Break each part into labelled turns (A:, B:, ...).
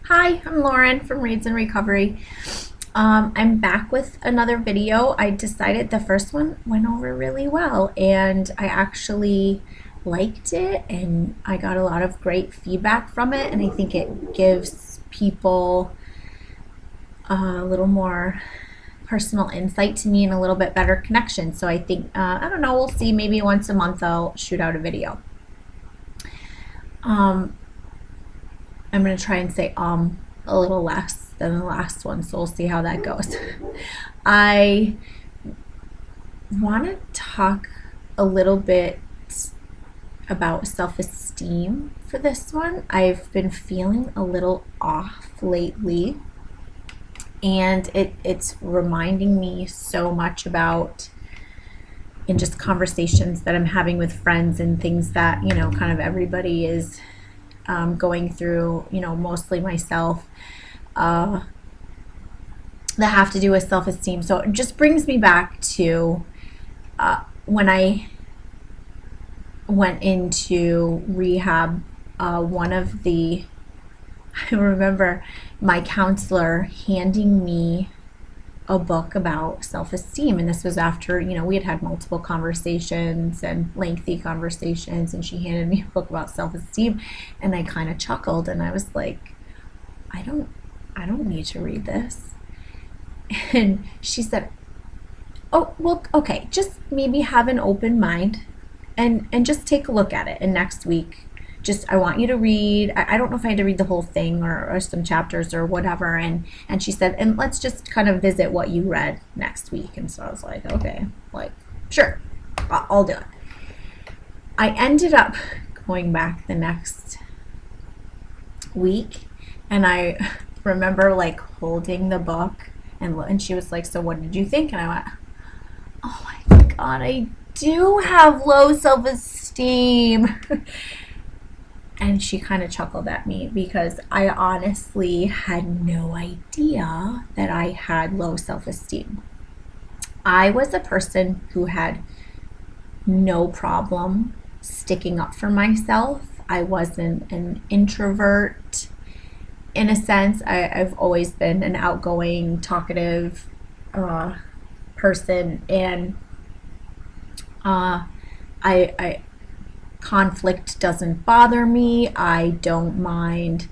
A: Hi, I'm Lauren from Reads and Recovery. I'm back with another video. I decided the first one went over really well and I actually liked it and I got a lot of great feedback from it, and I think it gives people a little more personal insight to me and a little bit better connection. So I think, I don't know, we'll see, maybe once a month I'll shoot out a video. I'm going to try and say a little less than the last one, so we'll see how that goes. I want to talk a little bit about self-esteem for this one. I've been feeling a little off lately, and it's reminding me so much about in just conversations that I'm having with friends and things that, you know, kind of everybody is going through, you know, mostly myself, that have to do with self-esteem. So it just brings me back to when I went into rehab. One of the, I remember my counselor handing me a book about self-esteem, and this was after, you know, we had had multiple conversations and lengthy conversations, and she handed me a book about self-esteem, and I kind of chuckled and I was like, I don't need to read this. And she said, oh well, okay, just maybe have an open mind and just take a look at it, and next week just, I want you to read, I don't know if I had to read the whole thing or some chapters or whatever, and she said, and let's just kind of visit what you read next week. And so I was like, okay, like, sure, I'll do it. I ended up going back the next week, and I remember like holding the book, and she was like, so what did you think? And I went, oh my God, I do have low self-esteem. And she kind of chuckled at me because I honestly had no idea that I had low self-esteem. I was a person who had no problem sticking up for myself. I wasn't an introvert in a sense. I've always been an outgoing, talkative person, and I conflict doesn't bother me. I don't mind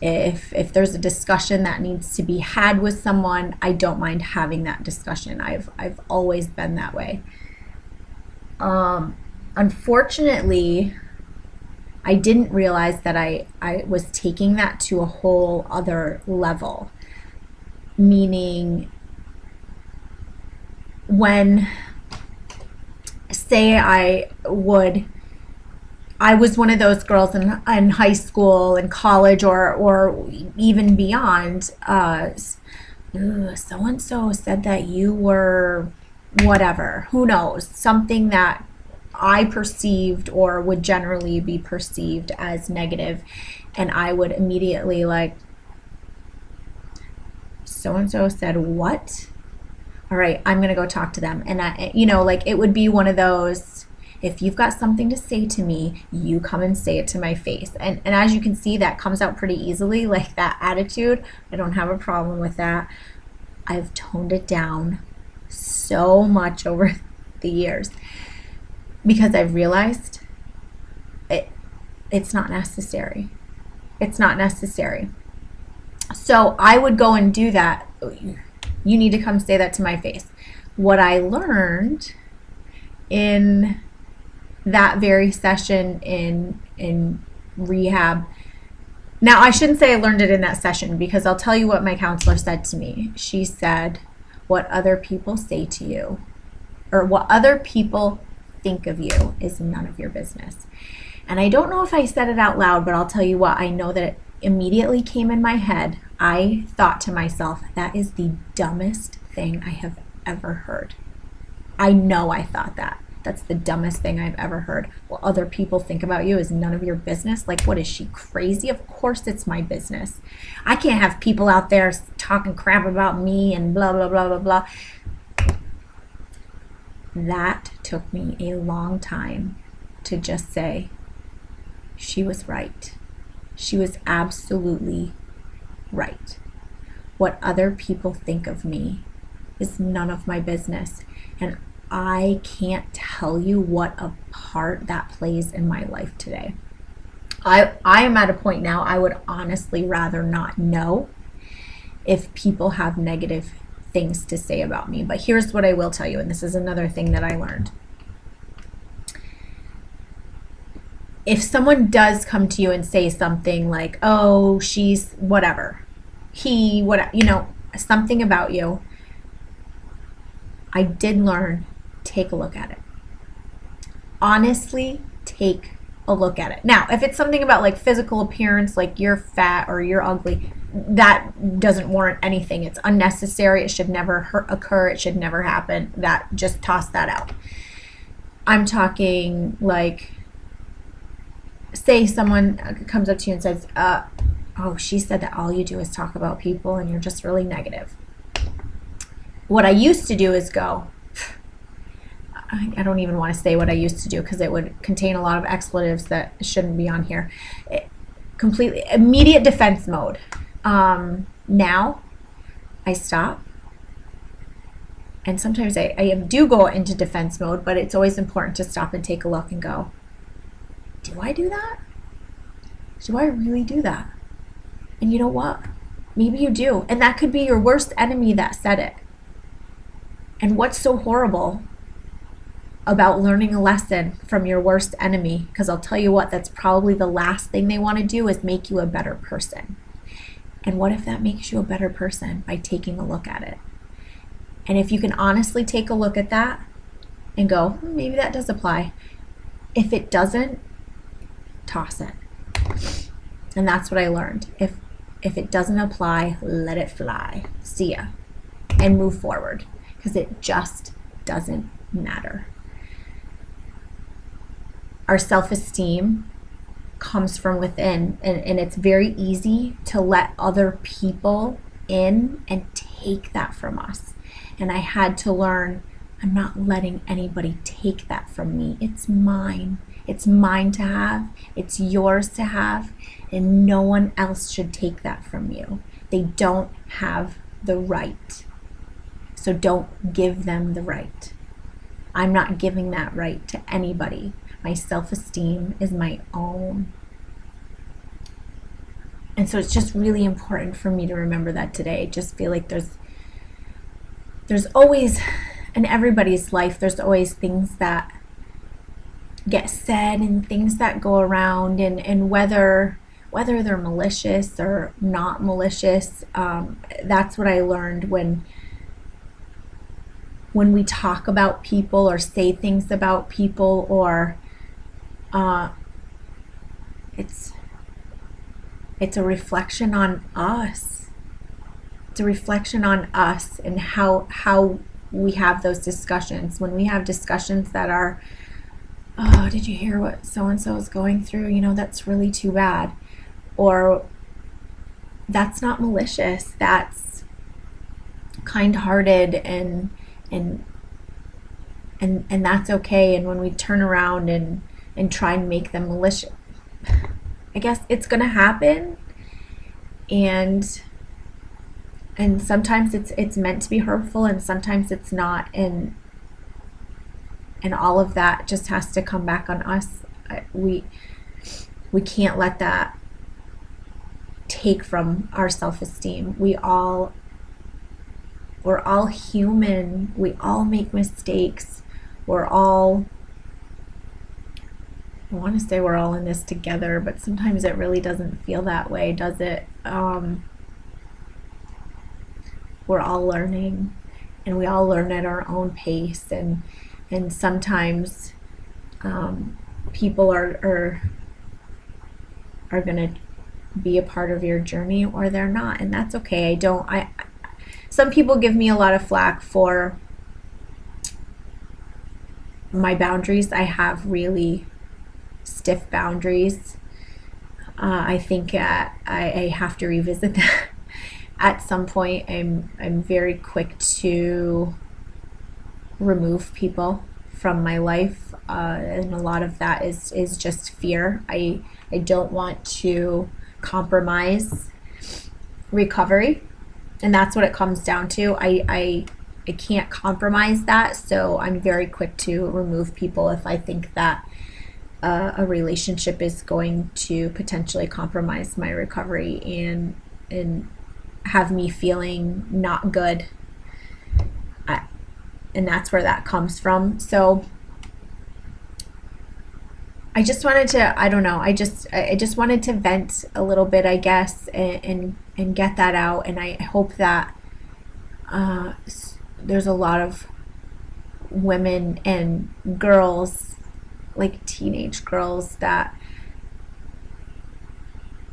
A: if there's a discussion that needs to be had with someone. I don't mind having that discussion. I've always been that way. Unfortunately, I didn't realize that I was taking that to a whole other level. Meaning, when, say I was one of those girls in high school and college or even beyond, so-and-so said that you were whatever, who knows, something that I perceived or would generally be perceived as negative, and I would immediately like, so-and-so said what? All right, I'm gonna go talk to them. And I, you know, like, it would be one of those, if you've got something to say to me, you come and say it to my face. And as you can see, that comes out pretty easily, like that attitude. I don't have a problem with that. I've toned it down so much over the years because I've realized it's not necessary. It's not necessary. So I would go and do that. You need to come say that to my face. What I learned in that very session in rehab. Now, I shouldn't say I learned it in that session, because I'll tell you what my counselor said to me. She said, what other people say to you or what other people think of you is none of your business. And I don't know if I said it out loud, but I'll tell you what, I know that it immediately came in my head. I thought to myself, that is the dumbest thing I have ever heard. I know I thought that. That's the dumbest thing I've ever heard. What other people think about you is none of your business. Like, what is she, crazy? Of course it's my business. I can't have people out there talking crap about me and blah, blah, blah, blah, blah. That took me a long time to just say, she was right. She was absolutely right. What other people think of me is none of my business. And I can't tell you what a part that plays in my life today. I am at a point now I would honestly rather not know if people have negative things to say about me. But here's what I will tell you, and this is another thing that I learned. If someone does come to you and say something like, oh, she's whatever, he, whatever, something about you, I did learn, take a look at it. Honestly, take a look at it. Now, if it's something about like physical appearance, like you're fat or you're ugly, that doesn't warrant anything. It's unnecessary. It should never occur. It should never happen. That, just toss that out. I'm talking like, say someone comes up to you and says, oh, she said that all you do is talk about people and you're just really negative. What I used to do is go, I don't even want to say what I used to do because it would contain a lot of expletives that shouldn't be on here. Completely immediate defense mode. Now I stop, and sometimes I do go into defense mode, but it's always important to stop and take a look and go, do I do that? Do I really do that? And you know what? Maybe you do. And that could be your worst enemy that said it. And what's so horrible about learning a lesson from your worst enemy? Because I'll tell you what, that's probably the last thing they want to do is make you a better person. And what if that makes you a better person by taking a look at it? And if you can honestly take a look at that and go, maybe that does apply. If it doesn't, toss it. And that's what I learned. If it doesn't apply, let it fly. See ya. And move forward. Because it just doesn't matter. Our self-esteem comes from within, and it's very easy to let other people in and take that from us. And I had to learn, I'm not letting anybody take that from me. It's mine. It's mine to have. It's yours to have. And no one else should take that from you. They don't have the right. So don't give them the right. I'm not giving that right to anybody. My self-esteem is my own. And so it's just really important for me to remember that today. I just feel like there's always, in everybody's life, there's always things that get said and things that go around, and whether they're malicious or not malicious, that's what I learned when we talk about people or say things about people, or it's a reflection on us. It's a reflection on us and how we have those discussions. When we have discussions that are, oh, did you hear what so-and-so is going through? That's really too bad. Or that's not malicious. That's kind-hearted and that's okay. And when we turn around and try and make them malicious, I guess it's gonna happen, and sometimes it's meant to be hurtful, and sometimes it's not, and all of that just has to come back on us. We can't let that take from our self-esteem. We're all human. We all make mistakes. I want to say we're all in this together, but sometimes it really doesn't feel that way, does it? We're all learning, and we all learn at our own pace, and sometimes people are going to be a part of your journey, or they're not, and that's okay. Some people give me a lot of flack for my boundaries. I have really stiff boundaries. I think I have to revisit that at some point. I'm very quick to remove people from my life, and a lot of that is just fear. I don't want to compromise recovery, and that's what it comes down to. I can't compromise that, so I'm very quick to remove people if I think that a relationship is going to potentially compromise my recovery and have me feeling not good. And that's where that comes from. So I just wanted to, I don't know, I just wanted to vent a little bit, I guess, and get that out. And I hope that there's a lot of women and girls, like teenage girls, that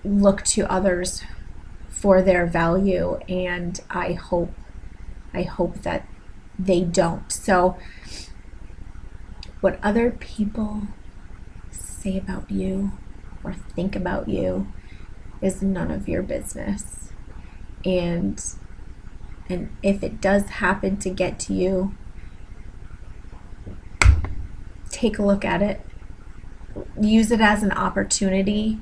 A: look to others for their value, and I hope that they don't. So what other people say about you or think about you is none of your business. And if it does happen to get to you, take a look at it. Use it as an opportunity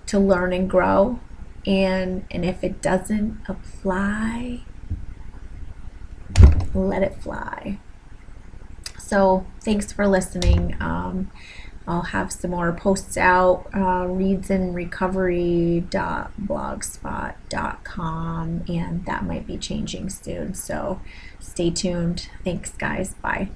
A: to learn and grow. And if it doesn't apply, let it fly. So thanks for listening. I'll have some more posts out, readsinrecovery.blogspot.com, and that might be changing soon. So stay tuned. Thanks, guys. Bye.